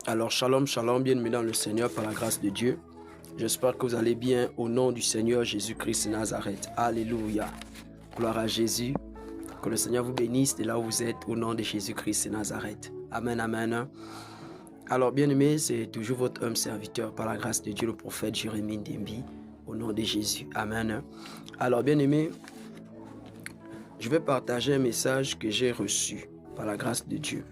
Alors, shalom, shalom, bienvenue dans le Seigneur par la grâce de Dieu. J'espère que vous allez bien au nom du Seigneur Jésus-Christ de Nazareth. Alléluia. Gloire à Jésus. Que le Seigneur vous bénisse de là où vous êtes au nom de Jésus-Christ de Nazareth. Amen, amen. Alors, bien-aimés, c'est toujours votre homme serviteur par la grâce de Dieu, le prophète Jérémie Ndembi, au nom de Jésus. Amen. Alors, bien-aimés, je vais partager un message que j'ai reçu par la grâce de Dieu.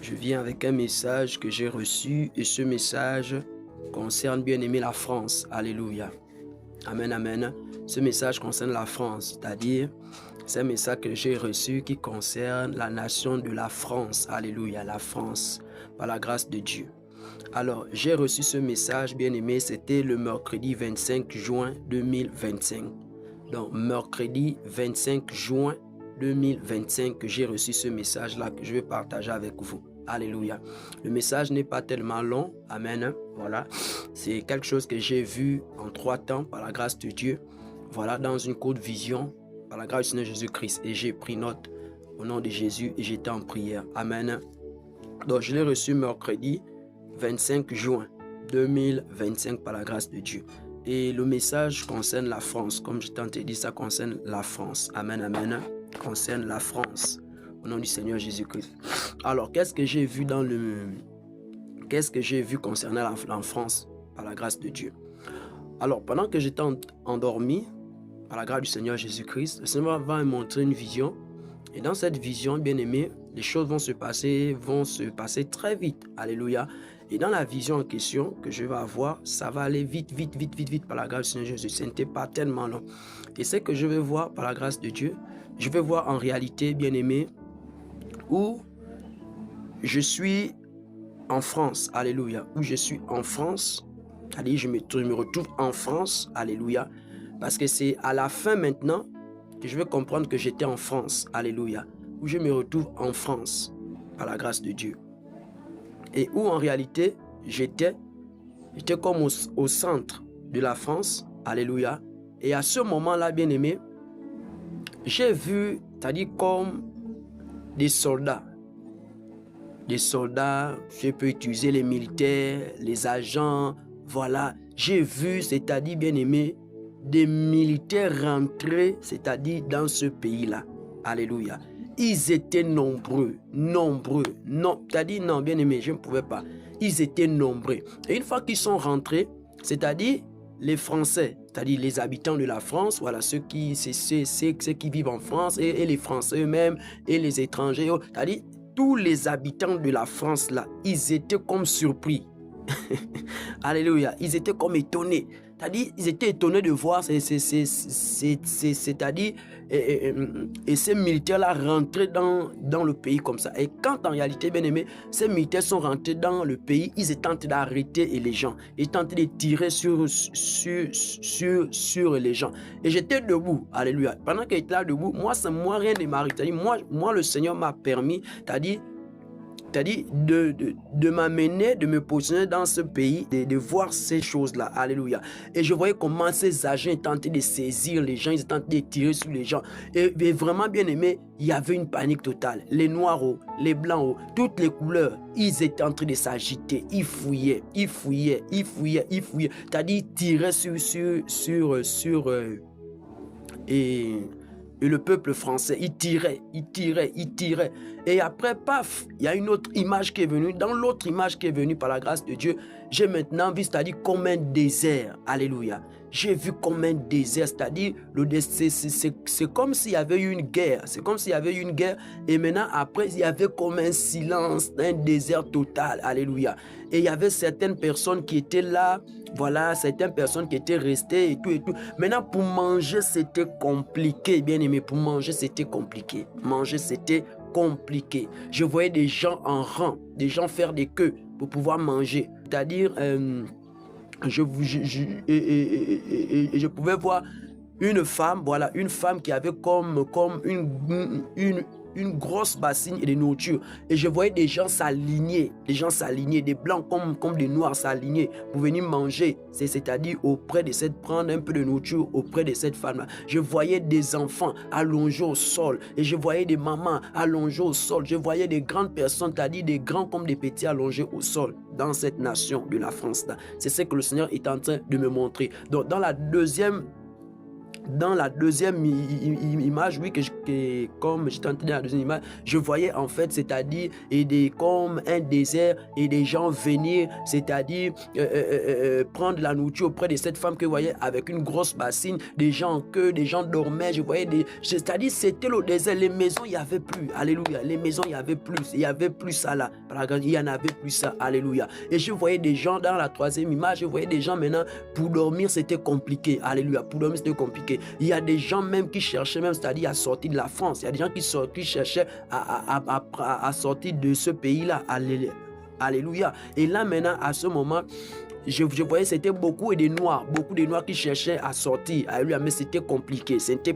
Je viens avec un message que j'ai reçu et ce message concerne bien aimé la France. Alléluia. Amen, amen. Ce message concerne la France, c'est-à-dire c'est un message que j'ai reçu qui concerne la nation de la France. Alléluia, la France, par la grâce de Dieu. Alors, j'ai reçu ce message, bien aimé, c'était le mercredi 25 juin 2025. Donc, mercredi 25 juin 2025 que j'ai reçu ce message-là que je vais partager avec vous. Alléluia. Le message n'est pas tellement long. Amen. Voilà. C'est quelque chose que j'ai vu en 3 temps par la grâce de Dieu. Voilà, dans une courte vision par la grâce du Seigneur Jésus-Christ. Et j'ai pris note au nom de Jésus et j'étais en prière. Amen. Donc, je l'ai reçu mercredi 25 juin 2025 par la grâce de Dieu. Et le message concerne la France. Comme je t'ai dit, ça concerne la France. Amen, amen. Concerne la France. Au nom du Seigneur Jésus-Christ. Alors, qu'est-ce que j'ai vu concernant la France par la grâce de Dieu? Alors, pendant que j'étais endormi par la grâce du Seigneur Jésus-Christ, le Seigneur va me montrer une vision. Et dans cette vision, bien aimé, les choses vont se passer très vite. Alléluia. Et dans la vision en question que je vais avoir, ça va aller vite par la grâce du Seigneur Jésus. Ce n'était pas tellement long. Et ce que je vais voir par la grâce de Dieu, je vais voir en réalité, bien aimé, où je suis en France, alléluia, où je suis en France, allez, je me retrouve en France, alléluia, parce que c'est à la fin maintenant que je vais comprendre que j'étais en France, alléluia, où je me retrouve en France, par la grâce de Dieu, et où en réalité, j'étais comme au centre de la France, alléluia, et à ce moment-là, bien aimé, j'ai vu, c'est-à-dire comme des soldats, je peux utiliser les militaires, les agents, voilà. J'ai vu, c'est-à-dire bien aimé, des militaires rentrer, c'est-à-dire dans ce pays-là. Alléluia. Ils étaient nombreux. Non, c'est-à-dire non, bien aimé, je ne pouvais pas. Ils étaient nombreux. Et une fois qu'ils sont rentrés, c'est-à-dire les Français, c'est-à-dire les habitants de la France, voilà, ceux qui vivent en France et les Français eux-mêmes et les étrangers, c'est-à-dire tous les habitants de la France là, ils étaient comme surpris. Alléluia, ils étaient comme étonnés. C'est-à-dire, ils étaient étonnés de voir c'est-à-dire et ces militaires-là rentraient dans le pays comme ça. Et quand en réalité, bien aimé, ces militaires sont rentrés dans le pays, ils étaient en train d'arrêter les gens. Ils étaient en train de tirer sur les gens. Et j'étais debout, alléluia. Pendant que j'étais là debout, moi rien ne m'arrive. C'est-à-dire, moi, le Seigneur m'a permis, c'est-à-dire de m'amener, de me positionner dans ce pays, de voir ces choses-là. Alléluia. Et je voyais comment ces agents étaient en train de saisir les gens, ils étaient en train de tirer sur les gens. Et vraiment bien aimé, il y avait une panique totale. Les noirs, les blancs, toutes les couleurs, ils étaient en train de s'agiter. Ils fouillaient. C'est-à-dire, ils tiraient et le peuple français, il tirait. Et après, paf, il y a une autre image qui est venue. Dans l'autre image qui est venue par la grâce de Dieu, j'ai maintenant vu, c'est-à-dire comme un désert. Alléluia. J'ai vu comme un désert, c'est-à-dire c'est comme s'il y avait eu une guerre. C'est comme s'il y avait eu une guerre. Et maintenant, après, il y avait comme un silence, un désert total. Alléluia. Et il y avait certaines personnes qui étaient là. Voilà, certaines personnes qui étaient restées et tout. Maintenant, pour manger, c'était compliqué, bien aimé. Pour manger, c'était compliqué. Manger, c'était compliqué. Je voyais des gens en rang, des gens faire des queues pour pouvoir manger. C'est-à-dire, je pouvais voir une femme, voilà, une femme qui avait comme une grosse bassine et de nourriture. Et je voyais des gens s'aligner, des blancs comme des noirs s'aligner pour venir manger. C'est-à-dire auprès de prendre un peu de nourriture auprès de cette femme-là. Je voyais des enfants allongés au sol et je voyais des mamans allongées au sol. Je voyais des grandes personnes, c'est-à-dire des grands comme des petits allongés au sol dans cette nation de la France-là. C'est ce que le Seigneur est en train de me montrer. Donc dans la deuxième image, oui, comme j'étais en train de dire la deuxième image, je voyais en fait, c'est-à-dire comme un désert et des gens venir, c'est-à-dire prendre la nourriture auprès de cette femme que je voyais avec une grosse bassine, des gens en queue, des gens dormaient, je voyais c'est-à-dire c'était le désert, les maisons, il n'y avait plus, alléluia, les maisons, il n'y avait plus ça là, il n'y en avait plus ça, alléluia. Et je voyais des gens dans la troisième image, je voyais des gens maintenant, pour dormir c'était compliqué, alléluia, pour dormir c'était compliqué. Il y a des gens même qui cherchaient même, c'est-à-dire à sortir de la France. Il y a des gens qui cherchaient à sortir de ce pays-là. Alléluia. Et là maintenant, à ce moment, je voyais c'était beaucoup de noirs qui cherchaient à sortir, mais c'était compliqué, c'était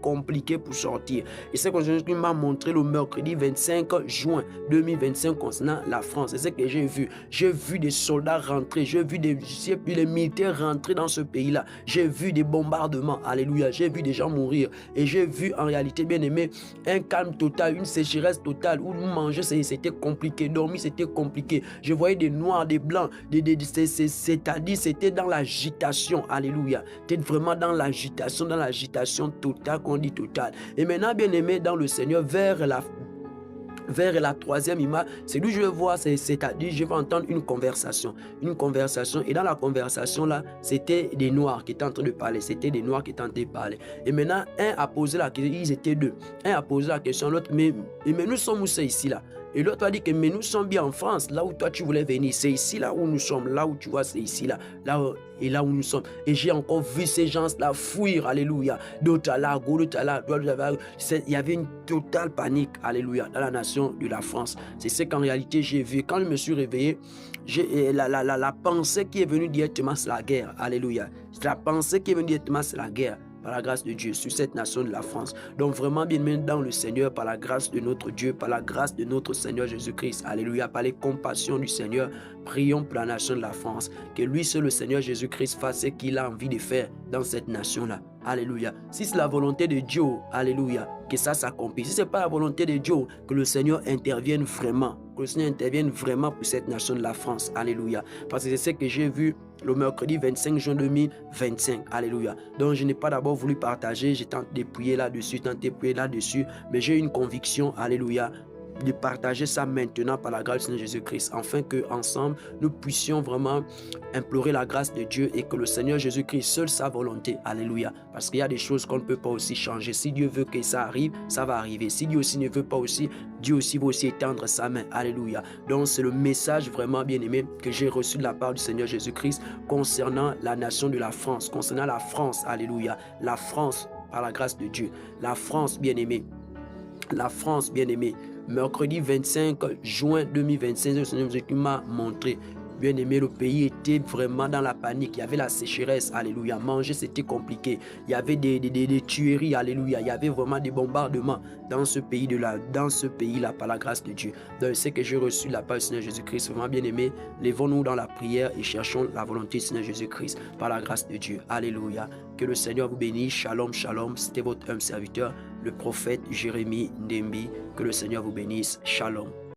compliqué pour sortir. Et c'est ce que m'a montré le mercredi 25 juin 2025 concernant la France. C'est ce que j'ai vu des soldats rentrer, j'ai vu des militaires rentrer dans ce pays-là, j'ai vu des bombardements, alléluia, j'ai vu des gens mourir et j'ai vu en réalité, bien aimé, un calme total, une sécheresse totale où manger c'était compliqué, dormir c'était compliqué. Je voyais des noirs, des blancs, c'est-à-dire c'était dans l'agitation, alléluia, c'était vraiment dans l'agitation totale, qu'on dit totale. Et maintenant, bien aimé dans le Seigneur, vers la troisième image, c'est d'où je vois, c'est-à-dire je vais entendre une conversation, et dans la conversation là, c'était des noirs qui étaient en train de parler, et maintenant, un a posé la question, ils étaient deux, un a posé la question à l'autre, mais nous sommes où c'est ici là? Et l'autre a dit que mais nous sommes bien en France, là où toi tu voulais venir, c'est ici là où nous sommes, là où tu vois c'est ici là où nous sommes. Et j'ai encore vu ces gens là fuir, alléluia, d'autres là, d'autres là, il y avait une totale panique, alléluia, dans la nation de la France. C'est ce qu'en réalité j'ai vu. Quand je me suis réveillé, la pensée qui est venue directement, c'est la guerre, alléluia. La pensée qui est venue directement, c'est la guerre. Par la grâce de Dieu, sur cette nation de la France. Donc vraiment bien aimé dans le Seigneur, par la grâce de notre Dieu, par la grâce de notre Seigneur Jésus-Christ, alléluia, par les compassions du Seigneur, prions pour la nation de la France, que lui seul, le Seigneur Jésus-Christ, fasse ce qu'il a envie de faire dans cette nation-là, alléluia. Si c'est la volonté de Dieu, alléluia, que ça s'accomplisse. Si ce n'est pas la volonté de Dieu, que le Seigneur intervienne vraiment, pour cette nation de la France, alléluia, parce que c'est ce que j'ai vu le mercredi 25 juin 2025, alléluia. Donc je n'ai pas d'abord voulu partager, j'ai tenté de prier là-dessus, mais j'ai une conviction, alléluia, de partager ça maintenant par la grâce du Seigneur Jésus-Christ, afin qu'ensemble nous puissions vraiment implorer la grâce de Dieu et que le Seigneur Jésus-Christ, seul sa volonté, alléluia, parce qu'il y a des choses qu'on ne peut pas aussi changer. Si Dieu veut que ça arrive, ça va arriver. Si Dieu aussi ne veut pas aussi, Dieu aussi va aussi étendre sa main, alléluia. Donc c'est le message vraiment bien aimé que j'ai reçu de la part du Seigneur Jésus-Christ concernant la nation de la France, concernant la France, alléluia, la France par la grâce de Dieu, la France bien aimée, mercredi 25 juin 2025, le Seigneur m'a montré, bien aimé, le pays était vraiment dans la panique. Il y avait la sécheresse, alléluia. Manger, c'était compliqué. Il y avait des tueries, alléluia. Il y avait vraiment des bombardements dans ce pays-là, par la grâce de Dieu. Donc, c'est que j'ai reçu la part du Seigneur Jésus-Christ. Vraiment bien aimé, levons-nous dans la prière et cherchons la volonté du Seigneur Jésus-Christ par la grâce de Dieu. Alléluia. Que le Seigneur vous bénisse. Shalom, shalom. C'était votre humble serviteur, le prophète Jérémie Ndembi. Que le Seigneur vous bénisse. Shalom.